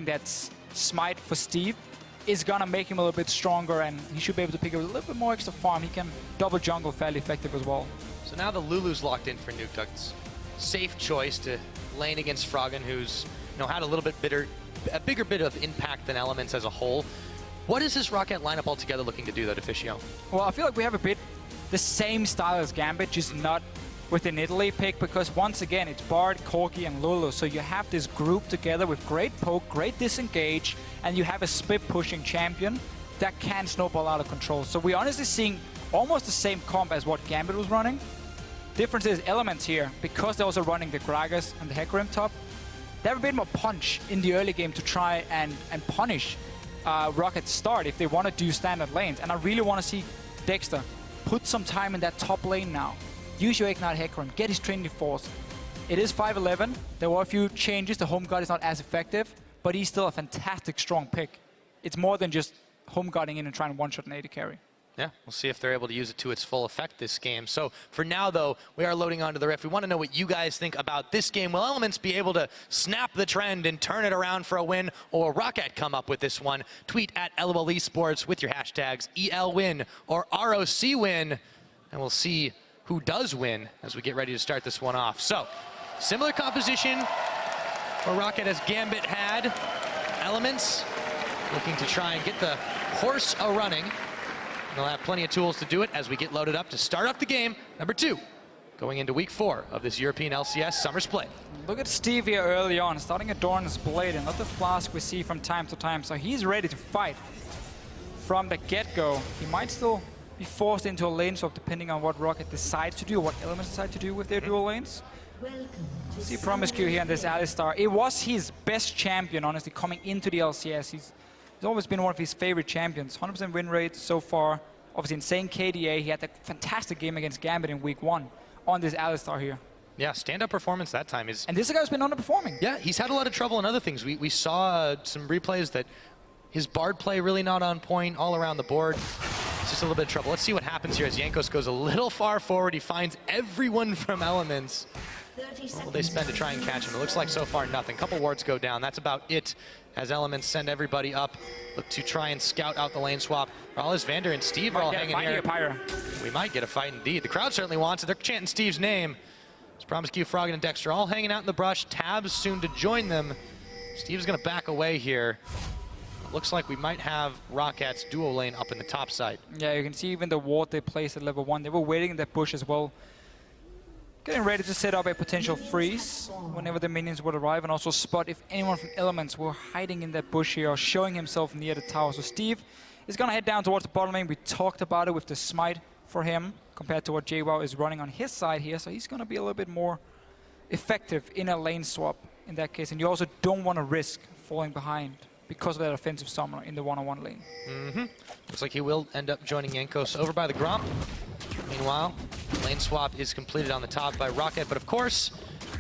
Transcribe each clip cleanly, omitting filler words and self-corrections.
that smite for Steve is gonna make him a little bit stronger, and he should be able to pick up a little bit more extra farm. He can double jungle fairly effective as well. So now the Lulu's locked in for Nukeduck's safe choice to lane against Froggen, who's had a little bit a bigger bit of impact than Elements as a whole. What is this Roccat lineup altogether looking to do, though, Deficio? Well, I feel like we have a bit the same style as Gambit, just not with an Italy pick, because once again, it's Bard, Corki, and Lulu. So you have this group together with great poke, great disengage, and you have a split pushing champion that can snowball out of control. So we're honestly seeing almost the same comp as what Gambit was running. Difference is Elements here, because they're also running the Gragas and the Hecarim top. They have a bit more punch in the early game to try and punish Rocket's start if they want to do standard lanes. And I really want to see Dexter put some time in that top lane now. Use your Ignite Hecarim, get his Trinity Force. It is 5-11. There were a few changes. The Home Guard is not as effective, but he's still a fantastic, strong pick. It's more than just Home Guarding in and trying to one-shot an AD carry. Yeah, we'll see if they're able to use it to its full effect this game. So for now, though, we are loading onto the riff. We want to know what you guys think about this game. Will Elements be able to snap the trend and turn it around for a win, or Roccat come up with this one? Tweet at LOL Esports with your hashtags ELWin or ROC win, and we'll see who does win as we get ready to start this one off. So, similar composition for Roccat as Gambit had. Elements looking to try and get the horse a-running. They'll have plenty of tools to do it as we get loaded up to start off the game, number 2, going into week 4 of this European LCS Summer Split. Look at Steve here early on, starting at Dorn's Blade, and not the flask we see from time to time. So he's ready to fight from the get-go. He might still be forced into a lane swap depending on what Roccat decides to do, or what Elements decide to do with their dual lanes. See Promiscue here in this Alistar. It was his best champion, honestly, coming into the LCS. He's always been one of his favorite champions. 100% win rate so far. Obviously insane KDA. He had a fantastic game against Gambit in week 1 on this Alistar here. Yeah, stand-up performance that time is... And this guy's been underperforming. Yeah, he's had a lot of trouble in other things. We saw some replays that his Bard play really not on point all around the board. It's just a little bit of trouble. Let's see what happens here as Jankos goes a little far forward. He finds everyone from Elements. What will they spend to try and catch him? It looks like so far nothing. Couple wards go down. That's about it as Elements send everybody up. Look to try and scout out the lane swap. All is Vander and Steve are all hanging here. We might get a fight indeed. The crowd certainly wants it. They're chanting Steve's name. It's Promiscue, Froggen, and Dexter all hanging out in the brush. Tabs soon to join them. Steve's going to back away here. Looks like we might have Rockat's duo lane up in the top side. Yeah, you can see even the ward they placed at level 1. They were waiting in that bush as well. Getting ready to set up a potential freeze whenever the minions would arrive, and also spot if anyone from Elements were hiding in that bush here or showing himself near the tower. So Steve is going to head down towards the bottom lane. We talked about it with the smite for him compared to what JWoww is running on his side here. So he's going to be a little bit more effective in a lane swap in that case. And you also don't want to risk falling behind because of that offensive summoner in the one-on-one lane. Looks like he will end up joining Jankos over by the Gromp. Meanwhile, lane swap is completed on the top by Roccat, but of course,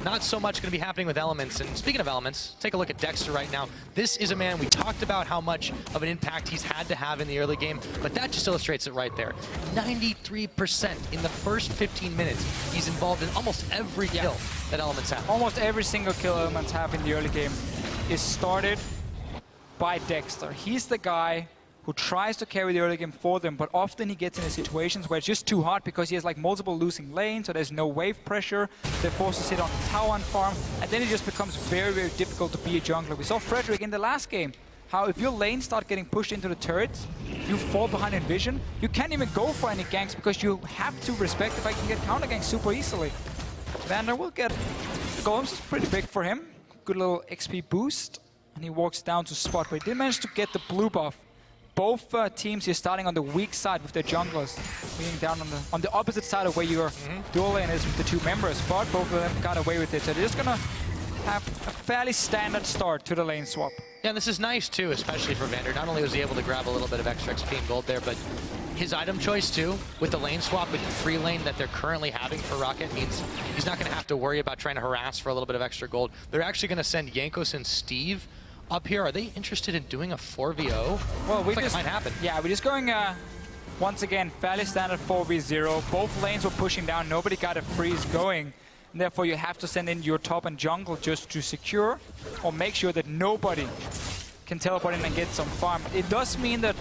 not so much going to be happening with Elements. And speaking of Elements, take a look at Dexter right now. This is a man, we talked about how much of an impact he's had to have in the early game, but that just illustrates it right there. 93% in the first 15 minutes. He's involved in almost every kill that Elements have. Almost every single kill Elements have in the early game is started by Dexter. He's the guy who tries to carry the early game for them, but often he gets into situations where it's just too hard because he has like multiple losing lanes, so there's no wave pressure. They're forced to sit on the tower and farm, and then it just becomes very, very difficult to be a jungler. We saw Frederick in the last game, how if your lanes start getting pushed into the turrets, you fall behind in vision. You can't even go for any ganks because you have to respect if I can get counter ganks super easily. Vander will get the golems, is pretty big for him. Good little XP boost, and he walks down to spot, but he did manage to get the blue buff. Both teams here starting on the weak side with their junglers, being down on the opposite side of where your dual lane is with the 2 members, but both of them got away with it. So they're just gonna have a fairly standard start to the lane swap. Yeah, and this is nice too, especially for Vander. Not only was he able to grab a little bit of extra XP and gold there, but his item choice too, with the lane swap, with the free lane that they're currently having for Roccat, means he's not gonna have to worry about trying to harass for a little bit of extra gold. They're actually gonna send Jankos and Steve up here. Are they interested in doing a 4v0? Well, we just, like it might happen. Yeah, we're just going, once again, fairly standard 4v0. Both lanes were pushing down. Nobody got a freeze going. And therefore, you have to send in your top and jungle just to secure or make sure that nobody can teleport in and get some farm. It does mean that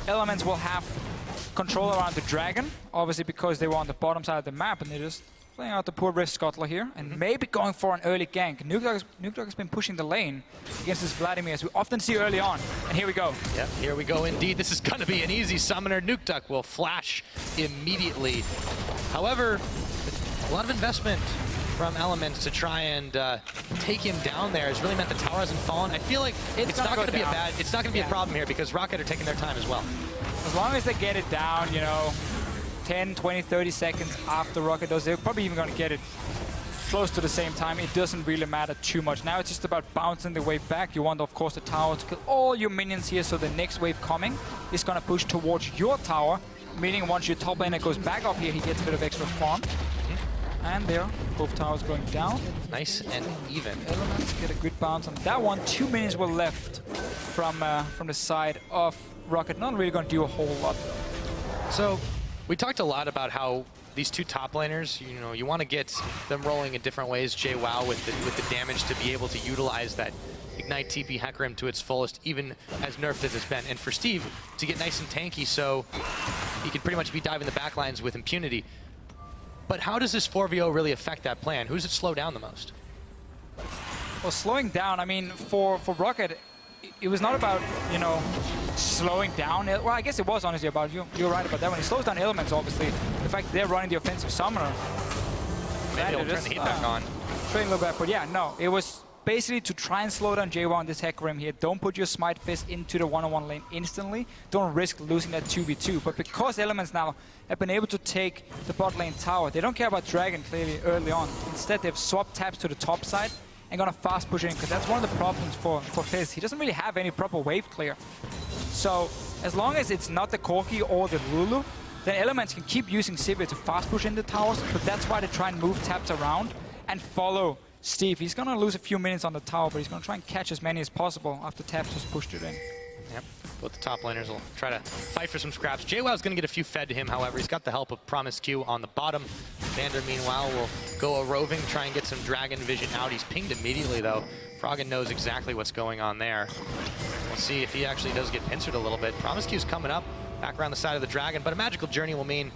Elements will have control around the Dragon, obviously because they were on the bottom side of the map, and they're just playing out the poor Rift Scuttler here, and maybe going for an early gank. Nukedog has been pushing the lane against this Vladimir, as we often see early on. And here we go. Yep, here we go indeed. This is going to be an easy summoner. Nukedog will flash immediately. However, a lot of investment from Elements to try and take him down there has really meant the tower hasn't fallen. I feel like it's not going to be a problem here because Roccat are taking their time as well. As long as they get it down, you know, 10, 20, 30 seconds after Roccat does, they're probably even going to get it close to the same time. It doesn't really matter too much. Now it's just about bouncing the wave back. You want, of course, the tower to kill all your minions here, so the next wave coming is going to push towards your tower, meaning once your top laner goes back up here, he gets a bit of extra farm. And there, both towers going down. Nice and even. Elements get a good bounce on that one. 2 minutes were left from the side of Roccat. Not really going to do a whole lot. So we talked a lot about how these two top laners, you know, you want to get them rolling in different ways. JWoww with the damage to be able to utilize that Ignite TP Hecarim to its fullest, even as nerfed as it's been. And for Steve to get nice and tanky, so he can pretty much be diving the backlines with impunity. But how does this 4v0 really affect that plan? Who does it slow down the most? Well, slowing down, I mean, for Roccat, it was not about, you know, slowing down. Well, I guess it was honestly about, you're right about that one. It slows down Elements, obviously. The fact that they're running the offensive summoner. Maybe they'll turn the heat back on. Trading a little bit, but yeah, no. It was basically to try and slow down JWoww on this Hecarim here. Don't put your Smite Fist into the one-on-one lane instantly. Don't risk losing that 2v2. But because Elements now have been able to take the bot lane tower, they don't care about Dragon clearly early on. Instead, they've swapped taps to the top side and gonna fast push in, because that's one of the problems for Fizz. He doesn't really have any proper wave clear. So as long as it's not the Corki or the Lulu, then Elements can keep using Sivir to fast push in the towers, but that's why they try and move taps around and follow Steve. He's gonna lose a few minutes on the tower, but he's gonna try and catch as many as possible after taps just pushed it in. Yep, both the top laners will try to fight for some scraps. JWoww's gonna get a few fed to him, however. He's got the help of Promise Q on the bottom. Vander, meanwhile, will go a roving, try and get some Dragon Vision out. He's pinged immediately, though. Froggen knows exactly what's going on there. We'll see if he actually does get pincered a little bit. Promise Q's coming up, back around the side of the Dragon, but a Magical Journey will mean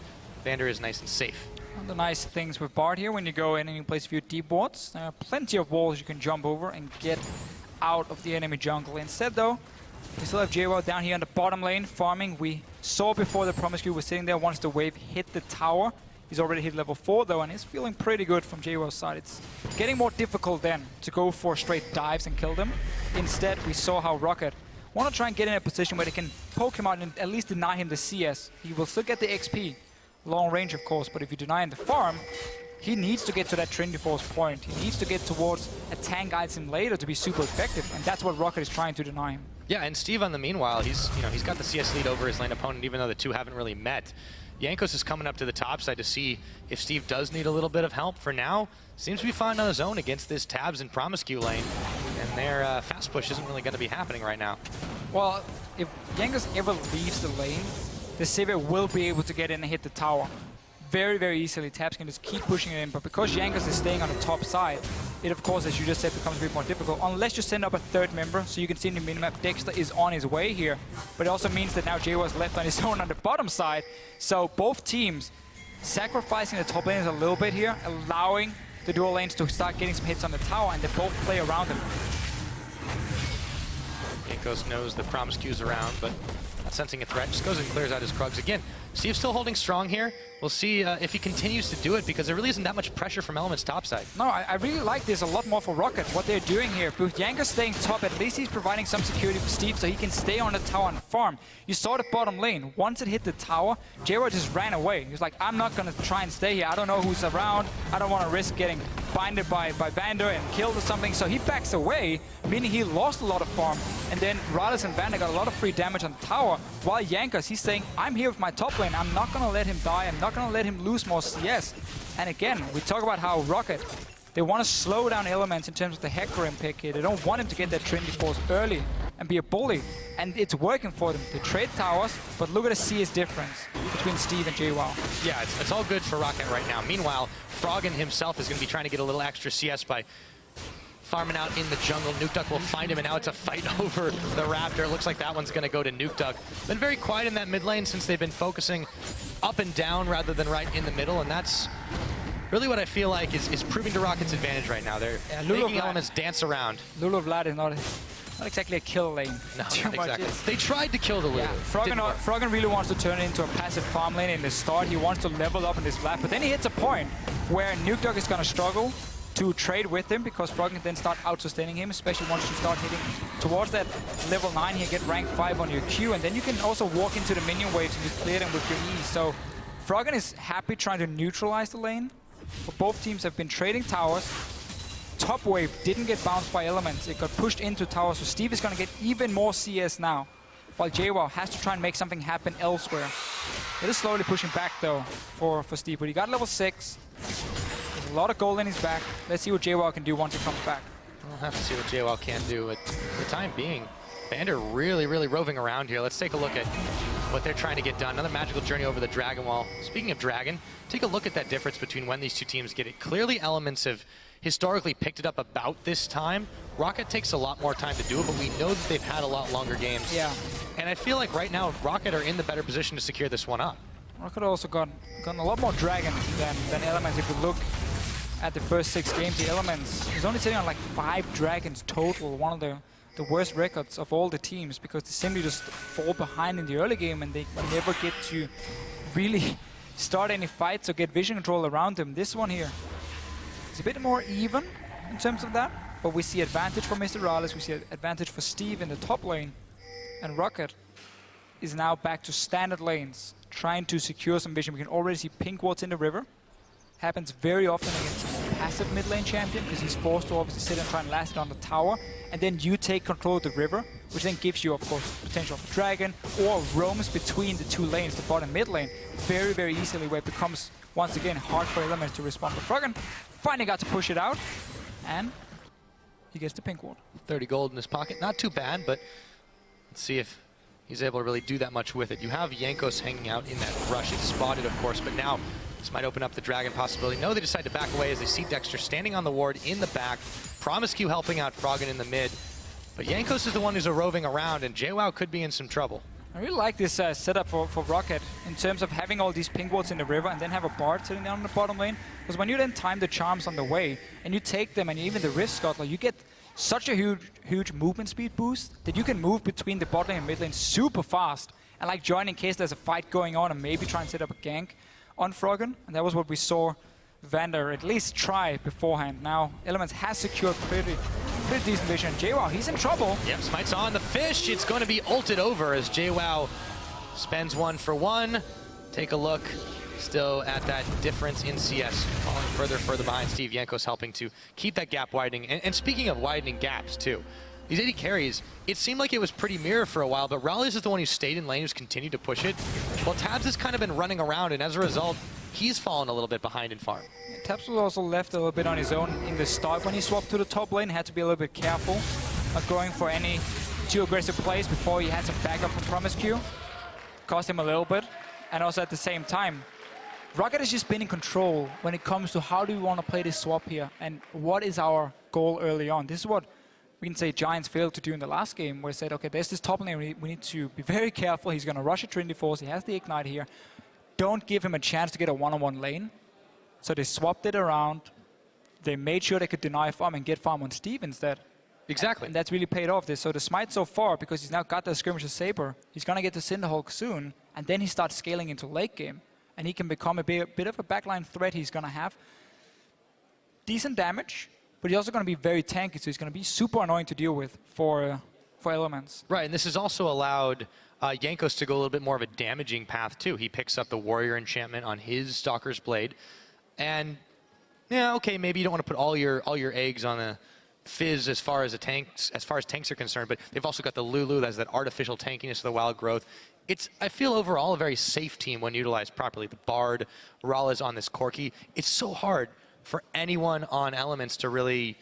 Vander is nice and safe. One of the nice things with Bard here, when you go in and you place a few deep wards, there are plenty of walls you can jump over and get out of the enemy jungle. Instead, though, we still have JWoww down here on the bottom lane farming. We saw before the Promise Q was sitting there once the wave hit the tower. He's already hit level 4 though, and he's feeling pretty good from JWoww's side. It's getting more difficult then to go for straight dives and kill them. Instead, we saw how Roccat want to try and get in a position where they can poke him out and at least deny him the CS. He will still get the XP, long range of course, but if you deny him the farm, he needs to get to that Trinity Force point. He needs to get towards a tank item later to be super effective, and that's what Roccat is trying to deny him. Yeah, and Steve on the meanwhile, he's got the CS lead over his lane opponent, even though the two haven't really met. Jankos is coming up to the top side to see if Steve does need a little bit of help. For now, seems to be fine on his own against this Tabs and Promise Q lane, and their fast push isn't really going to be happening right now. Well, if Jankos ever leaves the lane, the Sivir will be able to get in and hit the tower very, very easily. Tabs can just keep pushing it in, but because Jankos is staying on the top side, it of course, as you just said, becomes a bit more difficult, unless you send up a third member. So you can see in the minimap, Dexter is on his way here, but it also means that now JWoww is left on his own on the bottom side. So both teams sacrificing the top lanes a little bit here, allowing the dual lanes to start getting some hits on the tower, and they both play around him. Jankos knows the Promise Q's around, but not sensing a threat. Just goes and clears out his Krugs again. Steve's still holding strong here. We'll see if he continues to do it, because there really isn't that much pressure from Elements topside. No, I really like this a lot more for Roccat, what they're doing here. With Jankos staying top, at least he's providing some security for Steve so he can stay on the tower and farm. You saw the bottom lane. Once it hit the tower, JWoww just ran away. He was like, I'm not going to try and stay here. I don't know who's around. I don't want to risk getting binded by Vander and killed or something. So he backs away, meaning he lost a lot of farm. And then Radis and Vander got a lot of free damage on the tower, while Jankos, he's saying, I'm here with my top lane. I'm not going to let him die. I'm not going to let him lose more CS. And again, we talk about how Roccat, they want to slow down Elements in terms of the Hecarim pick here. They don't want him to get that Trinity Force early and be a bully. And it's working for them. They trade towers, but look at the CS difference between Steve and JWoww. Yeah, it's all good for Roccat right now. Meanwhile, Froggen himself is going to be trying to get a little extra CS by farming out in the jungle. Nukeduck will find him, and now it's a fight over the Raptor. It looks like that one's going to go to Nukeduck. Been very quiet in that mid lane since they've been focusing up and down rather than right in the middle, and that's really what I feel like is proving to Rocket's advantage right now. They're making Elements dance around. Lulu Vlad is not exactly a kill lane. No, not exactly. They tried to kill the Lulu. Yeah, Froggen really wants to turn it into a passive farm lane in the start. He wants to level up in this Vlad, but then he hits a point where Nukeduck is going to struggle to trade with him because Froggen can then start out-sustaining him, especially once you start hitting towards that level 9 here, get rank 5 on your Q, and then you can also walk into the minion waves and just clear them with your E. So Froggen is happy trying to neutralize the lane, but both teams have been trading towers. Top wave didn't get bounced by Elements. It got pushed into towers, so Steve is going to get even more CS now, while JWoww has to try and make something happen elsewhere. It is slowly pushing back, though, for Steve, but he got level 6. There's a lot of gold in his back. Let's see what JWoww can do once he comes back. We'll have to see what JWoww can do. But for the time being, Vander really roving around here. Let's take a look at what they're trying to get done. Another magical journey over the Dragon Wall. Speaking of Dragon, take a look at that difference between when these two teams get it. Clearly, Elements have historically picked it up about this time. Roccat takes a lot more time to do it, but we know that they've had a lot longer games. Yeah. And I feel like right now, Roccat are in the better position to secure this one up. Roccat also gotten a lot more dragons than Elements. If you look at the first 6 games, the Elements is only sitting on like 5 dragons total, one of the worst records of all the teams, because they simply just fall behind in the early game and they never get to really start any fights or get vision control around them. This one here is a bit more even in terms of that, but we see advantage for Mr. Rales, we see advantage for Steve in the top lane, and Roccat is now back to standard lanes, trying to secure some vision. We can already see pink wards in the river. Happens very often against a passive mid lane champion because he's forced to obviously sit and try and last it on the tower, and then you take control of the river, which then gives you, of course, potential of a dragon, or roams between the 2 lanes, the bottom mid lane, very easily, where it becomes, once again, hard for Elements to respond. But Froggen finally got to push it out, and he gets the pink ward. 30 gold in his pocket, not too bad, but let's see if he's able to really do that much with it. You have Jankos hanging out in that rush. It's spotted, of course, but now this might open up the Dragon possibility. No, they decide to back away as they see Dexter standing on the ward in the back. Promiscue helping out Froggen in the mid. But Jankos is the one who's roving around, and JWoww could be in some trouble. I really like this setup for Roccat in terms of having all these pink wards in the river and then have a Bard sitting down in the bottom lane. Because when you then time the charms on the way and you take them and even the Rift Scuttler, you get such a huge movement speed boost that you can move between the bot lane and mid lane super fast and like join in case there's a fight going on and maybe try and set up a gank on Froggen. And that was what we saw Vander at least try beforehand. Now Elements has secured pretty decent vision. JWoww, he's in trouble. Yep, Smite's on the fish. It's going to be ulted over as JWoww spends 1 for 1. Take a look. Still at that difference in CS, falling further behind. Steve Jankos helping to keep that gap widening. And speaking of widening gaps too, these AD carries, it seemed like it was pretty mirror for a while, but Raleigh is the one who stayed in lane, who's continued to push it. Well, Tabs has kind of been running around, and as a result, he's fallen a little bit behind in farm. Tabs was also left a little bit on his own in the start when he swapped to the top lane. Had to be a little bit careful, not going for any too aggressive plays before he had some backup from Promiscue. Cost him a little bit, and also at the same time, Roccat has just been in control when it comes to how do we want to play this swap here and what is our goal early on. This is what we can say Giants failed to do in the last game, where they said, okay, there's this top lane, we need to be very careful. He's going to rush a Trinity Force, he has the Ignite here. Don't give him a chance to get a one-on-one lane. So they swapped it around. They made sure they could deny farm and get farm on Steve instead. Exactly. And that's really paid off. So the Smite so far, because he's now got the Skirmisher Saber, he's going to get the Cinderhulk soon, and then he starts scaling into late game. And he can become a bit of a backline threat. He's going to have decent damage, but he's also going to be very tanky, so he's going to be super annoying to deal with for Elements. Right, and this has also allowed Jankos to go a little bit more of a damaging path too. He picks up the Warrior enchantment on his Stalker's Blade, and yeah, okay, maybe you don't want to put all your eggs on the Fizz as far as tanks are concerned, but they've also got the Lulu that has that artificial tankiness of the wild growth. It's, I feel overall, a very safe team when utilized properly. The Bard, Raleigh on this Corki. It's so hard for anyone on Elements to really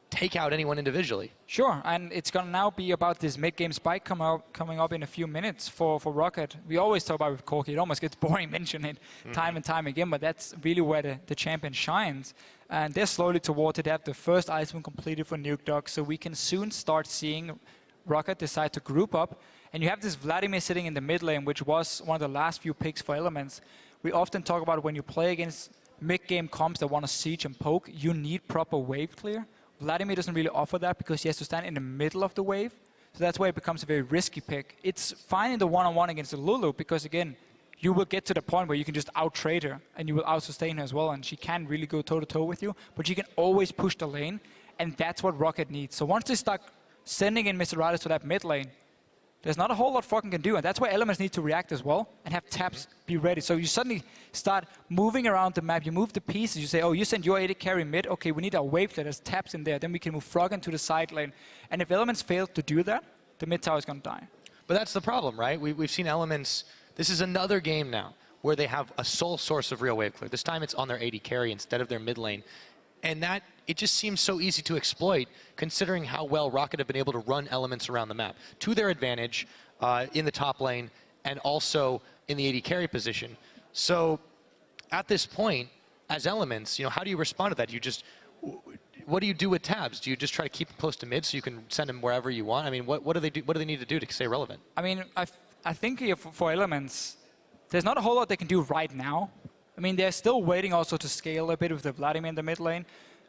take out anyone individually. Sure, and it's going to now be about this mid-game spike coming up in a few minutes for Roccat. We always talk about with Corki. It almost gets boring mentioning it time and time again, but that's really where the champion shines. And they're slowly towards it. They have the first item completed for Nuke Dog, so we can soon start seeing Roccat decide to group up. And you have this Vladimir sitting in the mid lane, which was one of the last few picks for Elements. We often talk about when you play against mid-game comps that want to siege and poke, you need proper wave clear. Vladimir doesn't really offer that because he has to stand in the middle of the wave. So that's why it becomes a very risky pick. It's fine in the one-on-one against the Lulu because, again, you will get to the point where you can just out-trade her and you will out-sustain her as well, and she can really go toe-to-toe with you, but you can always push the lane, and that's what Roccat needs. So once they start sending in Mr. Riders to that mid lane, there's not a whole lot Froggen can do, and that's why Elements need to react as well and have taps be ready. So you suddenly start moving around the map, you move the pieces, you say, oh, you send your AD carry mid, okay, we need our wave that has taps in there, then we can move Froggen to the side lane. And if Elements fail to do that, the mid tower is going to die. But that's the problem, right? We've seen Elements, this is another game now where they have a sole source of real wave clear. This time it's on their AD carry instead of their mid lane. And that, it just seems so easy to exploit considering how well Roccat have been able to run Elements around the map to their advantage in the top lane and also in the AD carry position. So at this point, as Elements, how do you respond to that? What do you do with tabs? Do you just try to keep them close to mid so you can send them wherever you want? I mean, what do they do? What do they need to do to stay relevant? I mean, I think for Elements, there's not a whole lot they can do right now. I mean, they're still waiting also to scale a bit with the Vladimir in the mid lane.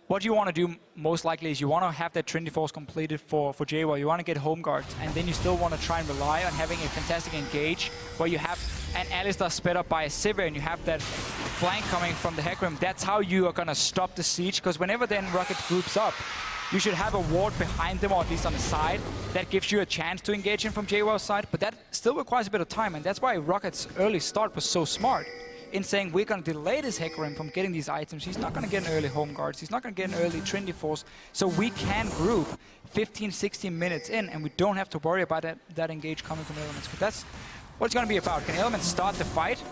What you want to do most likely is you want to have that Trinity Force completed for JWoww. You want to get home guards, and then you still want to try and rely on having a fantastic engage where you have an Alistar sped up by a Sivir and you have that flank coming from the Hecarim. That's how you are going to stop the siege, because whenever then Roccat groups up, you should have a ward behind them, or at least on the side. That gives you a chance to engage in from JWoww's side, but that still requires a bit of time, and that's why Rocket's early start was so smart in saying we're going to delay this Hecarim from getting these items. He's not going to get an early home guards. He's not going to get an early Trinity Force. So we can group 15, 16 minutes in, and we don't have to worry about that engage coming from Elements. Because that's what it's going to be about. Can Elements start the fight?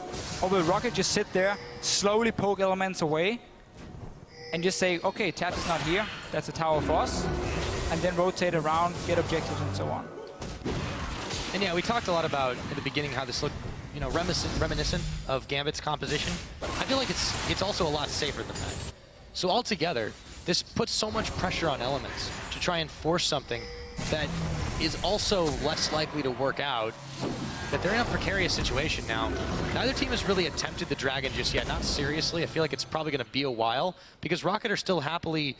Or will Roccat just sit there, slowly poke Elements away, and just say, okay, tap is not here. That's a tower for us. And then rotate around, get objectives, and so on. And yeah, we talked a lot about at the beginning how this looked reminiscent of Gambit's composition. I feel like it's also a lot safer than that. So altogether, this puts so much pressure on Elements to try and force something that is also less likely to work out, that they're in a precarious situation now. Neither team has really attempted the Dragon just yet, not seriously. I feel like it's probably going to be a while, because Roccat are still happily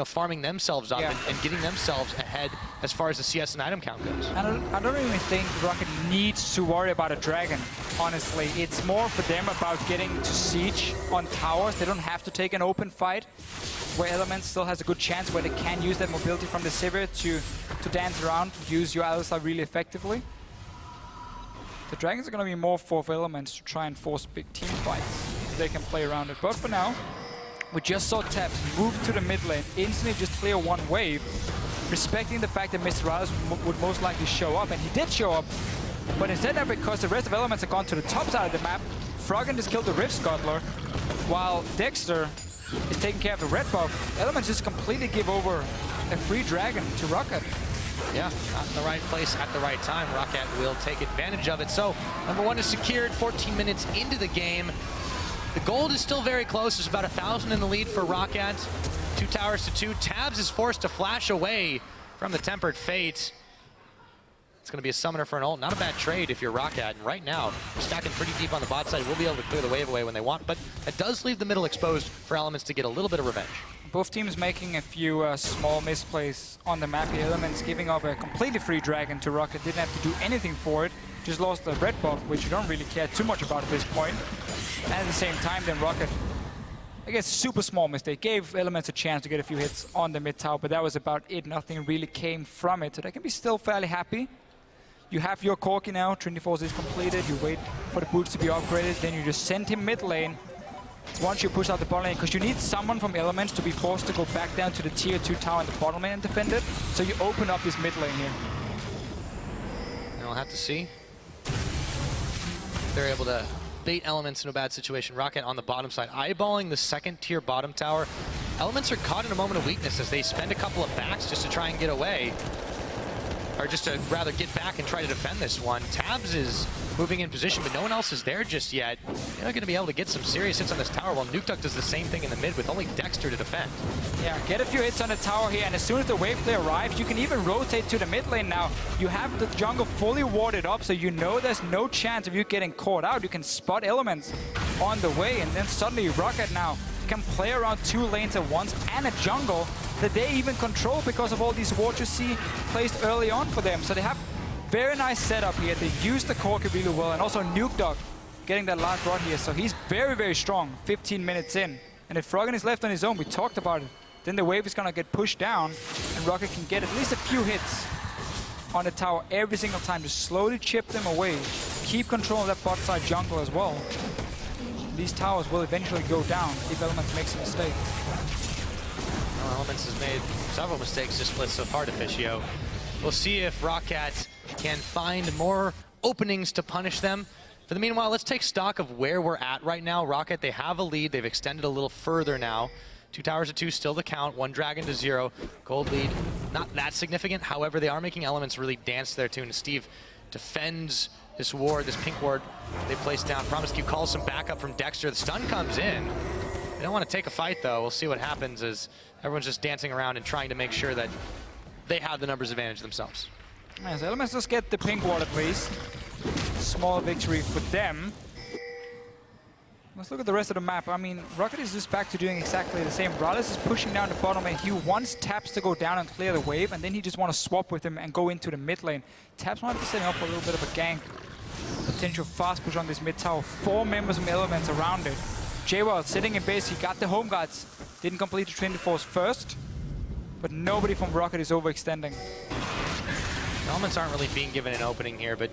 farming themselves up and getting themselves ahead as far as the CS and item count goes. I don't even think Roccat needs to worry about a Dragon, honestly. It's more for them about getting to siege on towers. They don't have to take an open fight, where Elements still has a good chance, where they can use that mobility from the Sivir to dance around, use your Alistar really effectively. The Dragons are going to be more for Elements to try and force big team fights, so they can play around it. But for now, we just saw Taps move to the mid lane, instantly just clear one wave, respecting the fact that Mr. Riders would most likely show up, and he did show up, but instead of, because the rest of Elements have gone to the top side of the map, Froggen just killed the Rift Scuttler, while Dexter is taking care of the red buff. Elements just completely give over a free Dragon to Roccat. Yeah, not in the right place at the right time. Roccat will take advantage of it. So, #1 is secured 14 minutes into the game. The gold is still very close. There's about 1,000 in the lead for Roccat. 2 towers to 2. Tabs is forced to flash away from the Tempered Fate. It's going to be a summoner for an ult. Not a bad trade if you're Roccat. And right now, stacking pretty deep on the bot side. We'll be able to clear the wave away when they want. But it does leave the middle exposed for Elements to get a little bit of revenge. Both teams making a few small misplays on the map. The Elements giving up a completely free Dragon to Roccat. Didn't have to do anything for it. Just lost the red buff, which you don't really care too much about at this point. And at the same time, then Roccat, I guess, super small mistake. Gave Elements a chance to get a few hits on the mid tower, but that was about it. Nothing really came from it. So they can be still fairly happy. You have your Corki now. Trinity Force is completed. You wait for the boots to be upgraded. Then you just send him mid lane. Once you push out the bottom lane, because you need someone from Elements to be forced to go back down to the tier 2 tower in the bottom lane and defend it. So you open up this mid lane here. And we'll have to see. They're able to bait Elements in a bad situation. Roccat on the bottom side, eyeballing the 2nd tier bottom tower. Elements are caught in a moment of weakness as they spend a couple of backs just to try and get away. Or just to rather get back and try to defend this one. Tabs is moving in position, but no one else is there just yet. They're not going to be able to get some serious hits on this tower, while Nukeduck does the same thing in the mid with only Dexter to defend. Yeah, get a few hits on the tower here, and as soon as the wave play arrives, you can even rotate to the mid lane now. You have the jungle fully warded up, so you know there's no chance of you getting caught out. You can spot elements on the way, and then suddenly Roccat now can play around 2 lanes at once and a jungle that they even control because of all these wards you see placed early on for them. So they have very nice setup here. They use the core really well, and also Nukeduck getting that last rod here. So he's very, very strong 15 minutes in. And if Froggen is left on his own, we talked about it, then the wave is going to get pushed down, and Roccat can get at least a few hits on the tower every single time to slowly chip them away. Keep control of that bot side jungle as well. These towers will eventually go down if Elements makes a mistake. Well, Elements has made several mistakes to splits so far, Deficio. We'll see if Roccat can find more openings to punish them. For the meanwhile, let's take stock of where we're at right now. Roccat, they have a lead. They've extended a little further now. 2 towers to 2, still the count. 1 dragon to 0. Gold lead, not that significant. However, they are making Elements really dance to their tune. Steve defends this ward, this pink ward they placed down. Promiscu calls some backup from Dexter. The stun comes in. They don't want to take a fight, though. We'll see what happens as everyone's just dancing around and trying to make sure that they have the numbers advantage themselves. Yeah, so Elements just get the pink ward at least. Small victory for them. Let's look at the rest of the map. I mean, Roccat is just back to doing exactly the same. Rallis is pushing down the bottom lane. He wants Taps to go down and clear the wave, and then he just wants to swap with him and go into the mid lane. Taps might be setting up a little bit of a gank. Potential fast push on this mid tower. 4 members from Elements around it. J-Wild sitting in base. He got the home guards. Didn't complete the Trinity Force first, but nobody from Roccat is overextending. Elements aren't really being given an opening here, but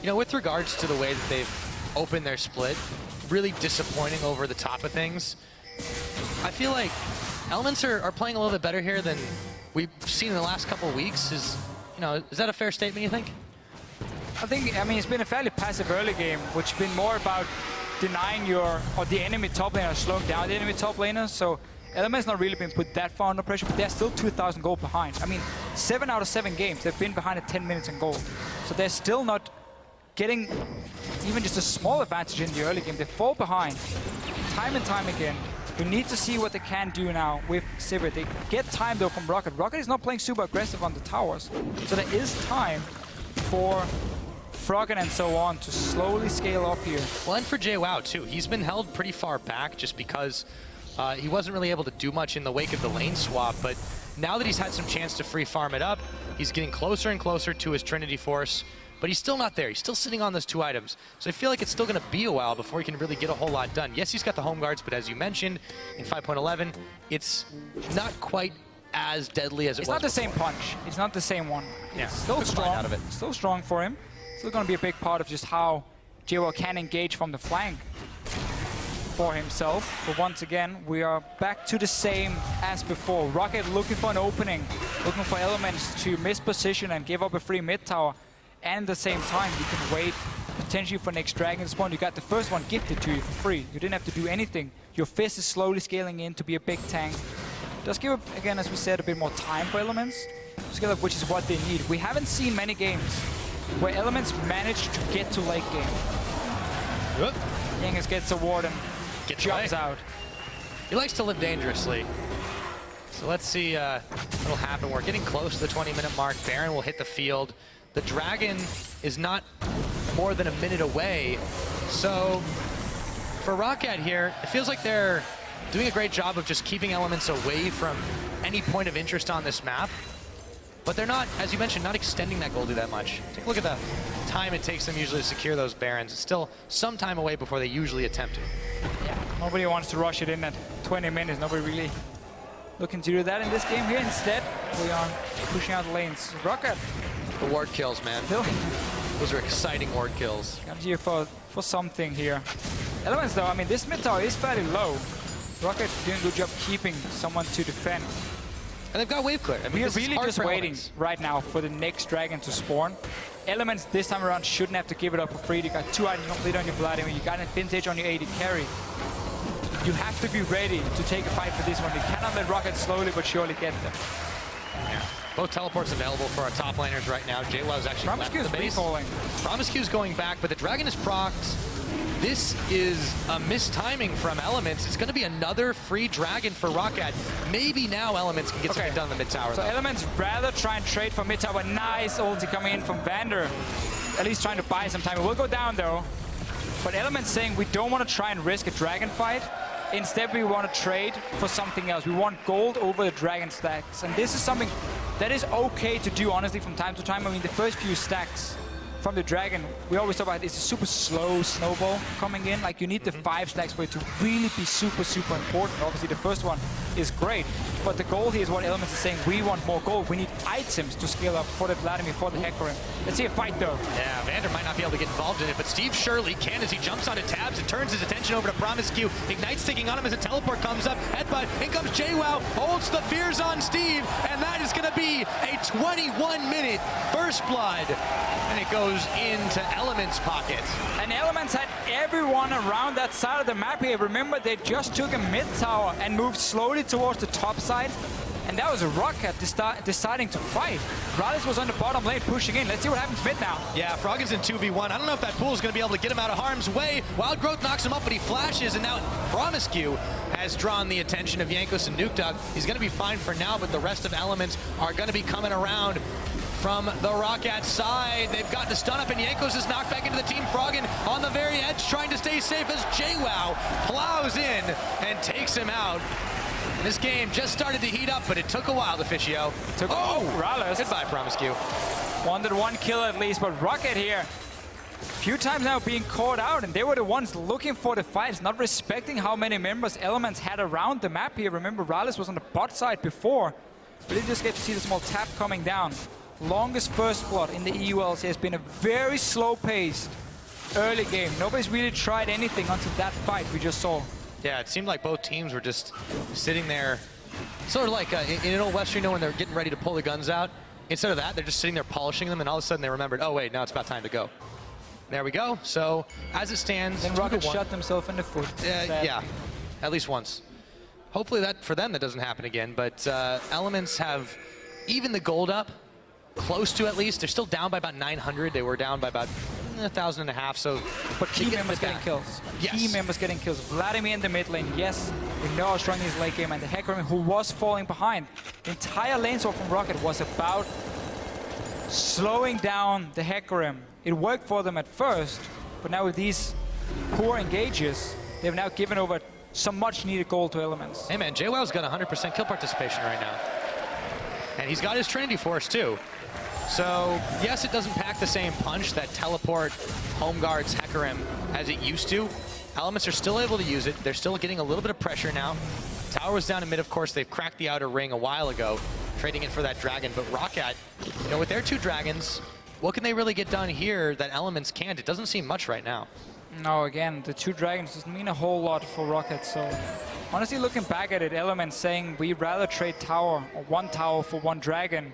you know, with regards to the way that they've opened their split, really disappointing over the top of things. I feel like Elements are playing a little bit better here than we've seen in the last couple of weeks. Is that a fair statement, you think? I mean, it's been a fairly passive early game, which has been more about denying the enemy top laner, slowing down the enemy top laner. So Element's not really been put that far under pressure, but they're still 2,000 gold behind. I mean, 7 out of 7 games, they've been behind at 10 minutes in gold. So they're still not getting even just a small advantage in the early game. They fall behind time and time again. We need to see what they can do now with Sivir. They get time though from Roccat. Roccat is not playing super aggressive on the towers, so there is time for Froggen and so on to slowly scale up here. Well, and for JWoww too. He's been held pretty far back just because he wasn't really able to do much in the wake of the lane swap, but now that he's had some chance to free farm it up, he's getting closer and closer to his Trinity Force. But he's still not there. He's still sitting on those 2 items. So I feel like it's still going to be a while before he can really get a whole lot done. Yes, he's got the home guards, but as you mentioned, in 5.11, it's not quite as deadly as it was. It's not the same punch. It's not the same one. Yeah, it's still strong. Out of it. Still strong for him. Still going to be a big part of just how JWoww can engage from the flank for himself. But once again, we are back to the same as before. Roccat looking for an opening, looking for Elements to miss position and give up a free mid tower. And at the same time, you can wait potentially for next Dragon spawn. You got the first one gifted to you for free. You didn't have to do anything. Your Fizz is slowly scaling in to be a big tank. Just give up, again, as we said, a bit more time for Elements to scale up, which is what they need. We haven't seen many games where Elements manage to get to late game. Yangas gets a ward and jumps out. He likes to live dangerously. So let's see what'll happen. We're getting close to the 20-minute mark. Baron will hit the field. The Dragon is not more than a minute away. So for Roccat here, it feels like they're doing a great job of just keeping Elements away from any point of interest on this map. But they're not, as you mentioned, not extending that Goldie that much. Take a look at the time it takes them usually to secure those Barons. It's still some time away before they usually attempt it. Yeah, nobody wants to rush it in at 20 minutes. Nobody really looking to do that in this game here. Instead, we are pushing out the lanes. Roccat. The ward kills, man. Those are exciting ward kills. Comes here for something here. Elements, though, I mean, this mid tower is fairly low. Roccat doing a good job keeping someone to defend. And they've got wave clear. I mean, we are really just waiting right now for the next Dragon to spawn. Elements this time around shouldn't have to give it up for free. You got 2 items complete on your Vladimir. You got a Vintage on your AD carry. you have to be ready to take a fight for this one. You cannot let Roccat slowly but surely get them. Yeah. Both teleports available for our top laners right now. JWoww's actually left the base. Promiscue's going back, but the Dragon is procced. This is a mistiming from Elements. It's going to be another free Dragon for Roccat. Maybe now Elements can get something done in the mid tower. So Elements rather try and trade for mid tower. Nice ulti coming in from Vander. At least trying to buy some time. It will go down though. But Elements saying we don't want to try and risk a Dragon fight. Instead, we want to trade for something else. We want gold over the Dragon stacks. And this is something that is okay to do, honestly, from time to time. I mean, the first few stacks from the Dragon, we always talk about it's a super slow snowball coming in. Like, you need the 5 stacks for it to really be super, super important. Obviously, the first one is great. But the goal here is what Elements is saying. We want more gold. We need items to scale up for the Vladimir, for the Hecarim. Let's see a fight, though. Yeah, Vander might not be able to get involved in it, but Steve surely can as he jumps onto tabs and turns his attention over to Promiscu. Ignite's sticking on him as a teleport comes up. Headbutt. In comes JWoww. Holds the fears on Steve, and that is going to be a 21-minute first blood. And it goes into Elements' pocket. And Elements had everyone around that side of the map here. Remember, they just took a mid tower and moved slowly towards the top side. And that was a Roccat deciding to fight. Rallis was on the bottom lane pushing in. Let's see what happens mid now. Yeah, Froggen's in 2v1. I don't know if that pool is going to be able to get him out of harm's way. Wild Growth knocks him up, but he flashes, and now Promiscu has drawn the attention of Jankos and Nukdog. He's going to be fine for now, but the rest of Elements are going to be coming around from the Roccat side. They've got the stun up, and Jankos is knocked back into the team. Froggen on the very edge, trying to stay safe as JWoww plows in and takes him out. This game just started to heat up, but it took a while, Officio. Rallis. Goodbye, Promiscu. Wanted 1 kill at least, but Roccat here, a few times now being caught out, and they were the ones looking for the fights, not respecting how many members Elements had around the map here. Remember, Rallis was on the bot side before, but they just get to see the small tap coming down. Longest first blood in the EU LCS has been a very slow-paced early game. Nobody's really tried anything until that fight we just saw. Yeah, it seemed like both teams were just sitting there, sort of like in an old Western, when they're getting ready to pull the guns out. Instead of that, they're just sitting there polishing them, and all of a sudden they remembered, oh wait, now it's about time to go. There we go. So as it stands, then Roccat shot himself in the foot. Yeah, at least once. Hopefully that for them that doesn't happen again. But Elements have even the gold up, close to at least. They're still down by about 900. They were down by about 1,500. So, but key members getting kills. Yes. Key members getting kills. Vladimir in the mid lane. Yes, we know how strong he is late game, and the Hecarim, who was falling behind. The entire lane swap from Roccat was about slowing down the Hecarim. It worked for them at first, but now with these poor engages, they've now given over some much needed gold to Elements. Hey man, JWoww's got 100% kill participation right now. And he's got his Trinity Force too. So, yes, it doesn't pack the same punch that teleport home guards Hecarim as it used to. Elements are still able to use it. They're still getting a little bit of pressure now. Tower was down in mid, of course. They've cracked the outer ring a while ago, trading it for that dragon. But Roccat, with their 2 dragons, what can they really get done here that Elements can't? It doesn't seem much right now. No, again, the 2 dragons doesn't mean a whole lot for Roccat. So, honestly, looking back at it, Elements saying we'd rather trade tower, or 1 tower for 1 dragon.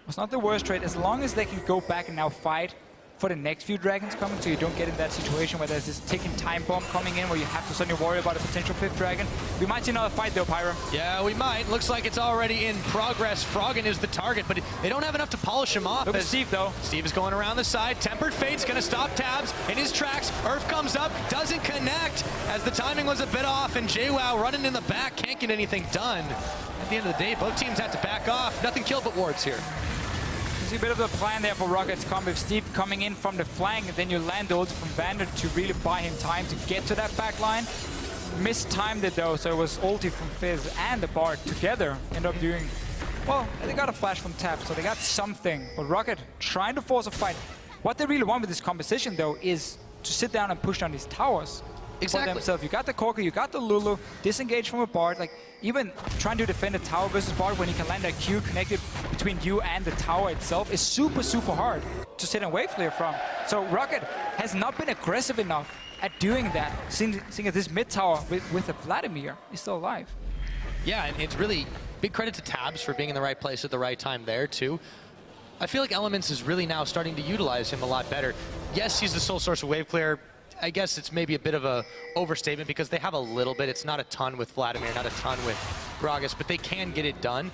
It's not the worst trade, as long as they can go back and now fight for the next few dragons coming, so you don't get in that situation where there's this ticking time bomb coming in where you have to suddenly worry about a potential 5th dragon. We might see another fight though, Pyro. Yeah, we might. Looks like it's already in progress. Froggen is the target, but they don't have enough to polish him off. Look at Steve though. Steve is going around the side. Tempered Fate's gonna stop tabs in his tracks. Earth comes up, doesn't connect as the timing was a bit off, and JWoww running in the back, can't get anything done. At the end of the day, both teams have to back off. Nothing killed but wards here. You see a bit of the plan there for Rockat's comp. With Steve coming in from the flank, and then you land the ult from Vander to really buy him time to get to that back line. Mistimed it though, so it was ulti from Fizz and the Bard together. End up doing, well, they got a flash from Tap, so they got something. But Roccat trying to force a fight. What they really want with this composition though is to sit down and push down these towers. Exactly. For themselves. You got the Corker, you got the Lulu, disengage from a Bard. Like, even trying to defend a tower versus Bard when you can land a Q connected between you and the tower itself is super, super hard to sit and wave clear from. So Roccat has not been aggressive enough at doing that, seeing as this mid tower with a Vladimir is still alive. Yeah, and it's really big credit to Tabs for being in the right place at the right time there too. I feel like Elements is really now starting to utilize him a lot better. Yes, he's the sole source of wave clear. I guess it's maybe a bit of a overstatement because they have a little bit. It's not a ton with Vladimir, not a ton with Gragas, but they can get it done.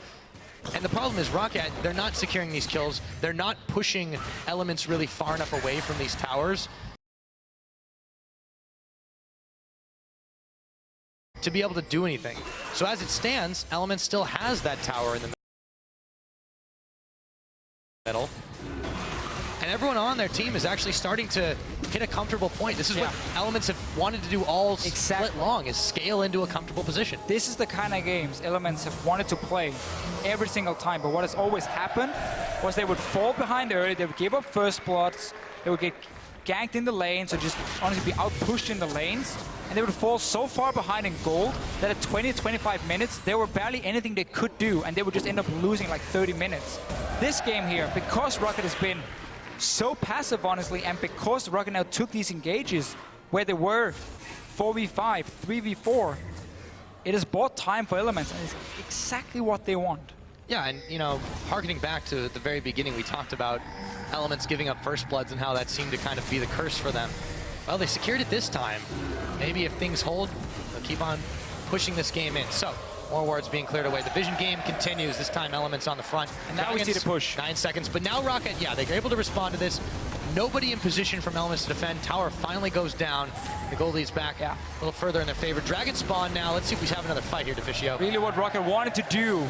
And the problem is Roccat, they're not securing these kills. They're not pushing elements really far enough away from these towers to be able to do anything. So as it stands, Elements still has that tower in the middle. And everyone on their team is actually starting to hit a comfortable point. This is what Elements have wanted to do all split long, is scale into a comfortable position. This is the kind of games Elements have wanted to play every single time, but what has always happened was they would fall behind early, they would give up first bloods, they would get ganked in the lanes, or just honestly be out-pushed in the lanes, and they would fall so far behind in gold that at 20-25 minutes, there were barely anything they could do, and they would just end up losing like 30 minutes. This game here, because Roccat has been so passive, honestly, and because Roccat now took these engages where they were 4v5, 3v4, it has bought time for Elements, and it's exactly what they want. Yeah, and you know, harkening back to the very beginning, we talked about Elements giving up first bloods and how that seemed to kind of be the curse for them. Well, they secured it this time. Maybe if things hold, they'll keep on pushing this game in. So, more wards being cleared away. The vision game continues, this time Elements on the front. And now we see the push. 9 seconds, but now Roccat, yeah, they're able to respond to this. Nobody in position from Elements to defend. Tower finally goes down. The goalie's back a little further in their favor. Dragon spawn now. Let's see if we have another fight here, Deficio. Really what Roccat wanted to do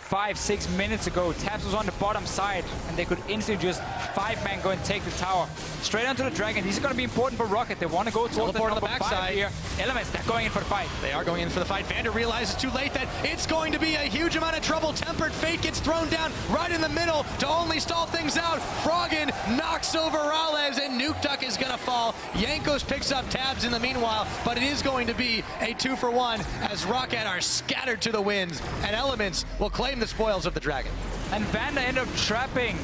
5-6 minutes ago. Taps was on the bottom side, and they could instantly just 5-man go and take the tower. Straight onto the Dragon. These are going to be important for Roccat. They want to go towards the on the backside here. Elements, they're going in for the fight. They are going in for the fight. Vander realizes too late that it's going to be a huge amount of trouble. Tempered Fate gets thrown down right in the middle to only stall things out. Froggen knocks over Ralev, and Nuke Duck is going to fall. Jankos picks up tabs in the meanwhile, but it is going to be a 2-for-1 as Roccat are scattered to the winds, and Elements will claim the spoils of the Dragon. And Vander ended up trapping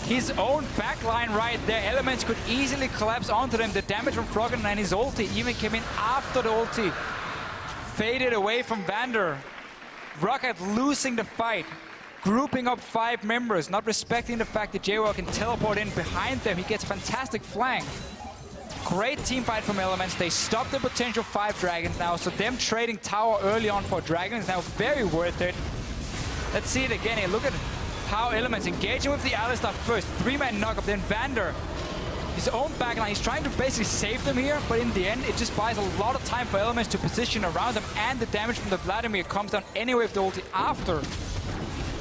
his own backline right there. Elements could easily collapse onto them. The damage from Froggen and his ulti even came in after the ulti faded away from Vander. Roccat losing the fight, grouping up 5 members, not respecting the fact that JWoww can teleport in behind them. He gets fantastic flank. Great team fight from Elements. They stopped the potential 5 dragons now, so them trading tower early on for dragons is now very worth it. Let's see it again here. Look at how Elements engaging with the Alistar first. 3-man knock-up, then Vander. His own backline. He's trying to basically save them here, but in the end, it just buys a lot of time for Elements to position around them, and the damage from the Vladimir comes down anyway with the ulti after.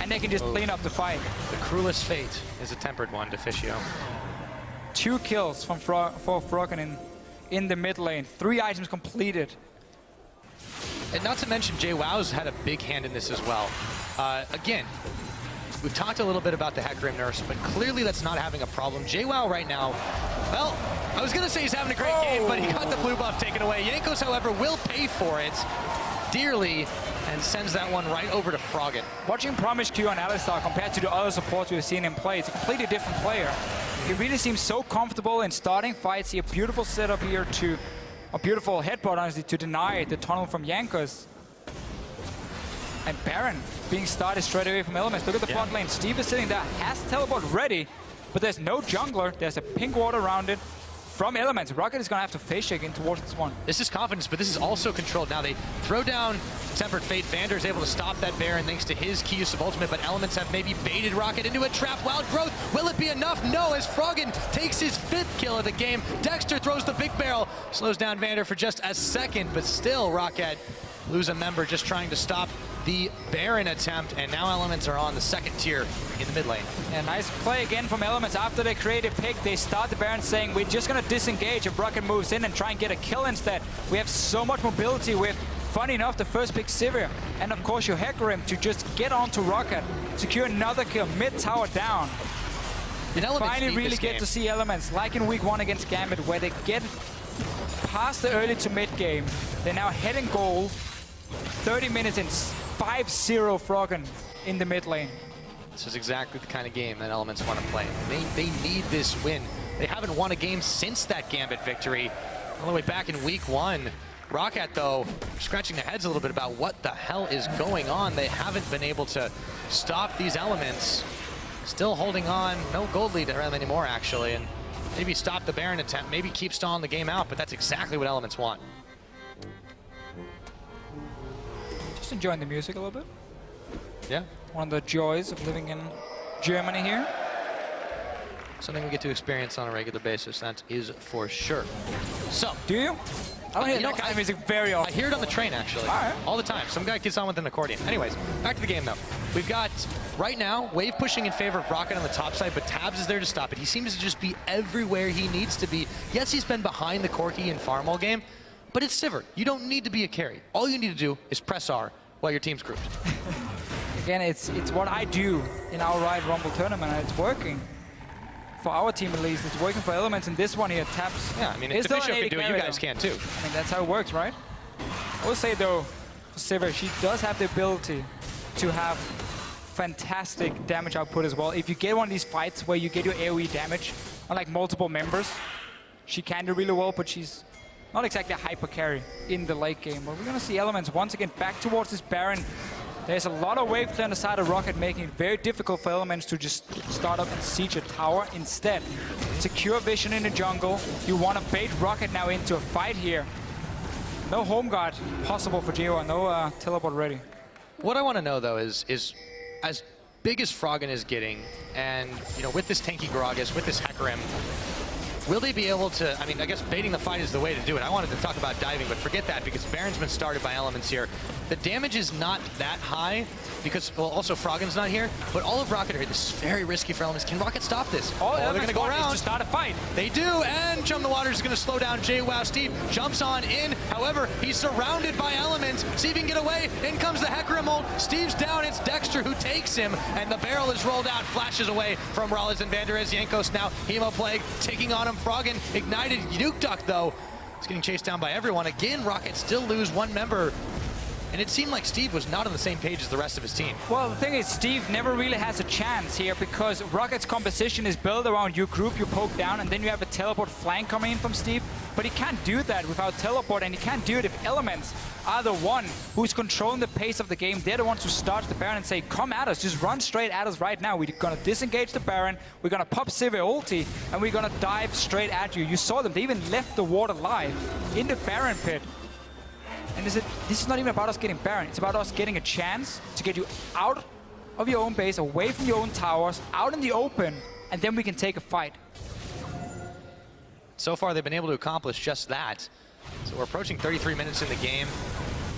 And they can just clean up the fight. The cruelest fate is a tempered one, Deficio. 2 kills from for Froggen in the mid lane. 3 items completed. And not to mention, JWoww's had a big hand in this as well. Again, we've talked a little bit about the Hecarim nurse, but clearly that's not having a problem. JWoww right now, well, I was going to say he's having a great game, but he got the blue buff taken away. Jankos, however, will pay for it dearly and sends that one right over to Froggen. Watching Promise Q on Alistar compared to the other supports we've seen him play, it's a completely different player. He really seems so comfortable in starting fights. See a beautiful setup here to a beautiful headbutt, honestly, to deny the tunnel from Jankos. And Baron being started straight away from Elements. Look at the bot lane. Steve is sitting there, has teleport ready, but there's no jungler. There's a pink ward around it from Elements. Roccat is going to have to face shake in towards this one. This is confidence, but this is also controlled. Now they throw down Tempered Fate. Vander is able to stop that Baron thanks to his key use of ultimate, but Elements have maybe baited Roccat into a trap. Wild Growth, will it be enough? No, as Froggen takes his 5th kill of the game. Dexter throws the big barrel, slows down Vander for just a second, but still Roccat lose a member just trying to stop the Baron attempt, and now Elements are on the 2nd tier in the mid lane. Yeah, nice play again from Elements. After they create a pick, they start the Baron saying, we're just going to disengage if Roccat moves in and try and get a kill instead. We have so much mobility with, funny enough, the first pick Sivir, and of course your Hecarim to just get onto Roccat, secure another kill, mid-tower down. And finally really get to see Elements, like in week 1 against Gambit, where they get past the early to mid game. They're now heading goal, 30 minutes in, 5-0 Froggen in the mid lane. This is exactly the kind of game that Elements want to play. They need this win. They haven't won a game since that Gambit victory, all the way back in week 1. Roccat, though, scratching their heads a little bit about what the hell is going on. They haven't been able to stop these Elements. Still holding on. No gold lead around anymore, actually. And maybe stop the Baron attempt, maybe keep stalling the game out, but that's exactly what Elements want. Just enjoying the music a little bit. Yeah. One of the joys of living in Germany here. Something we get to experience on a regular basis, that is for sure. So, do you? I don't hear that kind of music very often. I hear it on the train, actually. All the time. Some guy gets on with an accordion. Anyways, back to the game, though. We've got, right now, Wave pushing in favor of Roccat on the top side, but Tabs is there to stop it. He seems to just be everywhere he needs to be. Yes, he's been behind the Corki and farm all game, but it's Sivir. You don't need to be a carry. All you need to do is press R while your team's grouped. Again, it's what I do in our Riot Rumble tournament, and it's working. For our team at least, it's working for Elements, and this one here, Taps. Yeah, I mean, if Official can do it, you guys can too. I mean, that's how it works, right? I will say though, for Sivir, she does have the ability to have fantastic damage output as well. If you get one of these fights where you get your AoE damage on like multiple members, she can do really well, but she's not exactly a hyper carry in the late game. But we're gonna see Elements once again back towards this Baron. There's a lot of wave play on the side of Roccat, making it very difficult for Elements to just start up and siege a tower. Instead, secure vision in the jungle. You want to bait Roccat now into a fight here. No home guard possible for JWoww, no teleport ready. What I want to know, though, is as big as Froggen is getting, and, you know, with this tanky Gragas, with this Hecarim, will they be able to, I mean, I guess baiting the fight is the way to do it. I wanted to talk about diving, but forget that because Baron's been started by Elements here. The damage is not that high because, well, also Froggen's not here, but all of Roccat here, this is very risky for Elements. Can Roccat stop this? They're going to go around. It's just not a fight. They do, and Chum the Waters is going to slow down JWoww. Steve jumps on in. However, he's surrounded by Elements. See if he can get away. In comes the Hecarim ult. Steve's down. It's Dexter who takes him, and the barrel is rolled out, flashes away from Rollins and Vander as Jankos now Hemoplague taking on him. Froggen ignited. Nuke Duck, though, is getting chased down by everyone. Again, Roccat still lose one member. And it seemed like Steve was not on the same page as the rest of his team. Well, the thing is, Steve never really has a chance here because Rocket's composition is built around you group, you poke down, and then you have a teleport flank coming in from Steve. But he can't do that without teleport, and he can't do it if Elements are the one who's controlling the pace of the game. They're the ones who start the Baron and say, come at us, just run straight at us right now. We're gonna disengage the Baron, we're gonna pop Sivir ulti, and we're gonna dive straight at you. You saw them, they even left the ward alive in the Baron pit. And this is not even about us getting Baron, it's about us getting a chance to get you out of your own base, away from your own towers, out in the open, and then we can take a fight. So far, they've been able to accomplish just that. So we're approaching 33 minutes in the game,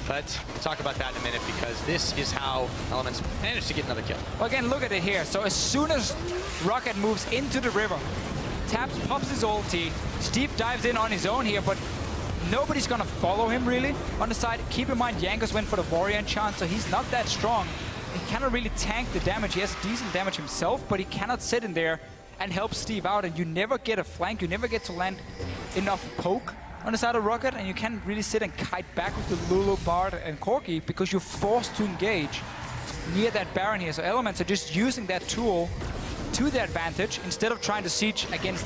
but we'll talk about that in a minute because this is how Elements managed to get another kill. Well, again, look at it here. So as soon as Roccat moves into the river, Taps pops his ulti, Steve dives in on his own here, but nobody's gonna follow him really on the side. Keep in mind, Jankos went for the warrior enchant, so he's not that strong. He cannot really tank the damage. He has decent damage himself, but he cannot sit in there and help Steve out. And you never get a flank, you never get to land enough poke on the side of Roccat, and you can't really sit and kite back with the Lulu, Bard, and Corki because you're forced to engage near that Baron here. So Elements are just using that tool to their advantage instead of trying to siege against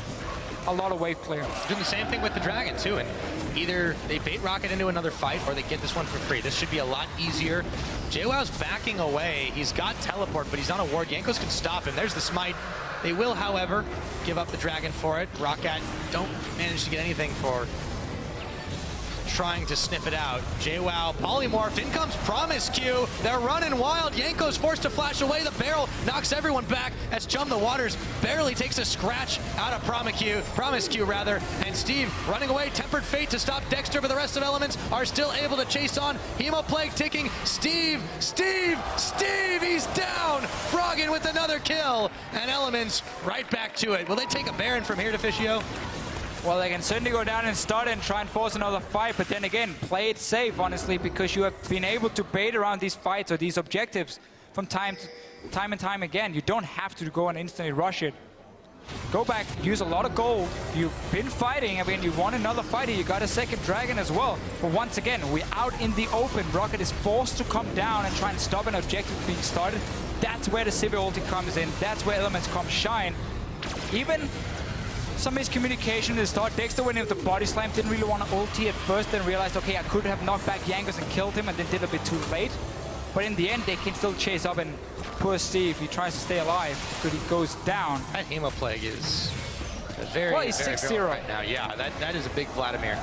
a lot of wave players. Doing the same thing with the Dragon too, and either they bait Roccat into another fight or they get this one for free. This should be a lot easier. JWoww's backing away. He's got teleport, but he's on a ward. Jankos can stop him. There's the smite. They will, however, give up the Dragon for it. Roccat don't manage to get anything for trying to sniff it out. JWoww polymorphed. In comes Promiscue. They're running wild. Jankos forced to flash away. The barrel knocks everyone back as Chum the Waters barely takes a scratch out of Promiscue rather. And Steve running away. Tempered Fate to stop Dexter, but the rest of Elements are still able to chase on. Hemoplague ticking. Steve, he's down. Froggen with another kill. And Elements right back to it. Will they take a Baron from here to Official? Well, they can certainly go down and start and try and force another fight, but then again, play it safe, honestly, because you have been able to bait around these fights or these objectives from time and time again. You don't have to go and instantly rush it. Go back, use a lot of gold. You've been fighting. I mean, you won another fight here. You got a second Dragon as well. But once again, we're out in the open. Roccat is forced to come down and try and stop an objective being started. That's where the Sivir ulti comes in. That's where Elements come shine. Even some miscommunication at the start. Dexter went in with the body slam, didn't really want to ulti at first, then realized, okay, I could have knocked back Jankos and killed him, and then did a bit too late. But in the end, they can still chase up, and poor Steve, he tries to stay alive, but he goes down. That Hemoplague is Very, well, he's very 6-0 viral right now. Yeah, that is a big Vladimir.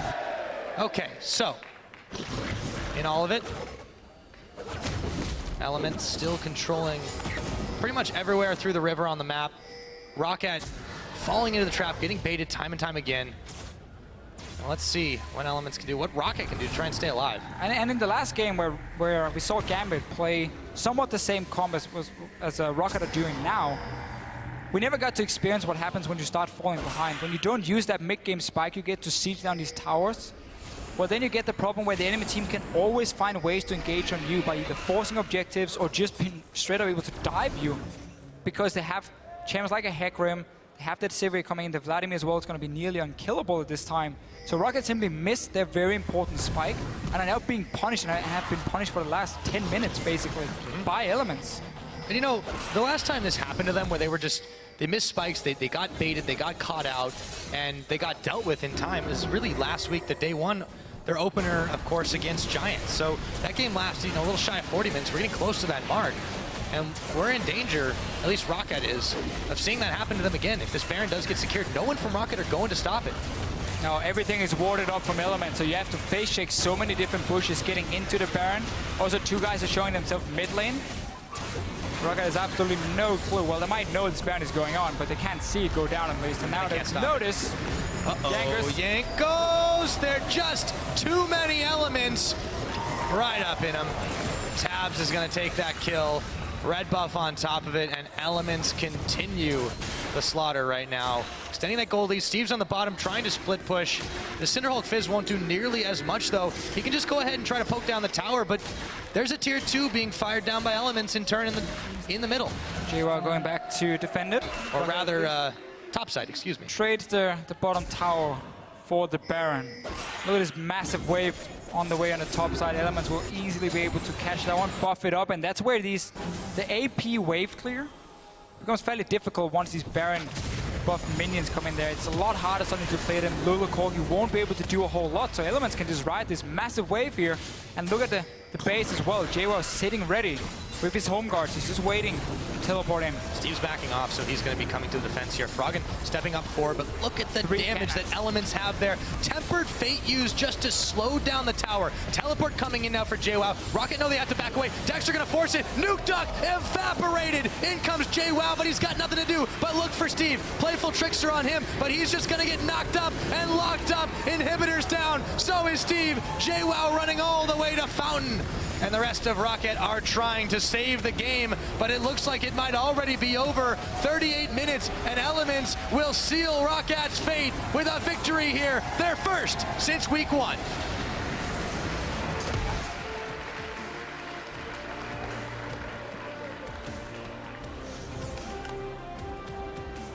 Okay, so in all of it, Elements still controlling pretty much everywhere through the river on the map. Roccat falling into the trap, getting baited time and time again. Now let's see what Elements can do, what Roccat can do to try and stay alive. And in the last game where we saw Gambit play somewhat the same comp as Roccat are doing now, we never got to experience what happens when you start falling behind. When you don't use that mid-game spike, you get to siege down these towers. Well, then you get the problem where the enemy team can always find ways to engage on you by either forcing objectives or just being straight up able to dive you, because they have champions like a Hecarim, they have that Sivir coming in, the Vladimir as well, it's going to be nearly unkillable at this time. So Roccat simply missed their very important spike and are now being punished, and have been punished for the last 10 minutes basically by Elements. And you know, the last time this happened to them where they missed spikes, they got baited, they got caught out, and they got dealt with in time is really last week, the day one, their opener, of course, against Giants. So that game lasted, a little shy of 40 minutes. We're getting close to that mark. And we're in danger, at least Roccat is, of seeing that happen to them again. If this Baron does get secured, no one from Roccat are going to stop it. No, everything is warded up from Elements, so you have to face check so many different bushes getting into the Baron. Also, two guys are showing themselves mid lane. Roccat has absolutely no clue. Well, they might know this Baron is going on, but they can't see it go down at least. And now they notice. Yankos! They're just too many Elements right up in them. Tabs is going to take that kill. Red buff on top of it, and Elements continue the slaughter right now. Extending that gold lead. Steve's on the bottom trying to split push. The Cinderhulk Fizz won't do nearly as much, though. He can just go ahead and try to poke down the tower, but there's a tier 2 being fired down by Elements in turn in the middle. JWoww going back to defend it. Or rather, topside, excuse me. Trades the bottom tower for the Baron. Look at this massive wave on the way on the top side. Elements will easily be able to catch that one, buff it up, and that's where the AP wave clear becomes fairly difficult once these Baron buff minions come in there. It's a lot harder suddenly to play them. Lulukorg, you won't be able to do a whole lot, so Elements can just ride this massive wave here. And look at the base as well. JWoww sitting ready with his home guards. He's just waiting to teleport in. Steve's backing off, so he's going to be coming to the defense here. Froggen stepping up forward, but look at the damage that Elements have there. Tempered Fate used just to slow down the tower. Teleport coming in now for JWoww. Roccat know they have to back away. Dexter going to force it. Nuke Duck evaporated. In comes JWoww, but he's got nothing to do but look for Steve. Playful Trickster on him, but he's just going to get knocked up and locked up. Inhibitors down. So is Steve. JWoww running all the way to Fountain. And the rest of Roccat are trying to save the game, but it looks like it might already be over. 38 minutes, and Elements will seal Rockat's fate with a victory here, their first since week 1.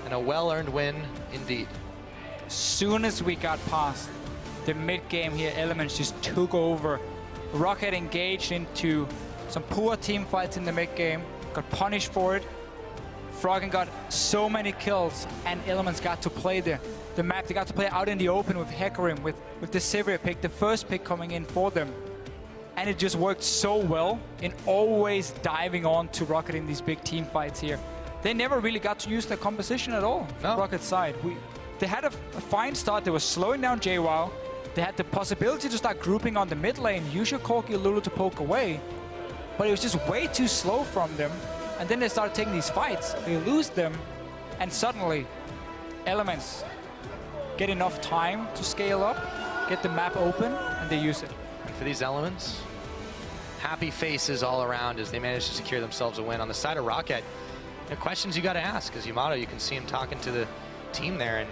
And a well-earned win indeed. As soon as we got past the mid-game here, Elements just took over. Roccat engaged into some poor team fights in the mid-game, got punished for it. Froggen got so many kills, and Elements got to play the map. They got to play out in the open with Hecarim, with the Sivir pick, the first pick coming in for them. And it just worked so well in always diving on to Roccat in these big team fights here. They never really got to use their composition at all, no. Rocket's side. They had a fine start. They were slowing down JWoww. They had the possibility to start grouping on the mid lane, use your Corki Lulu to poke away, but it was just way too slow from them. And then they started taking these fights, they lose them, and suddenly Elements get enough time to scale up, get the map open, and they use it. And for these Elements, happy faces all around as they manage to secure themselves a win. On the side of Roccat, the questions you got to ask, as Yamato, you can see him talking to the team there, and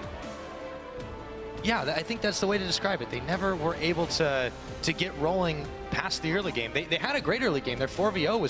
yeah, I think that's the way to describe it. They never were able to get rolling past the early game. They had a great early game. Their 4v0 was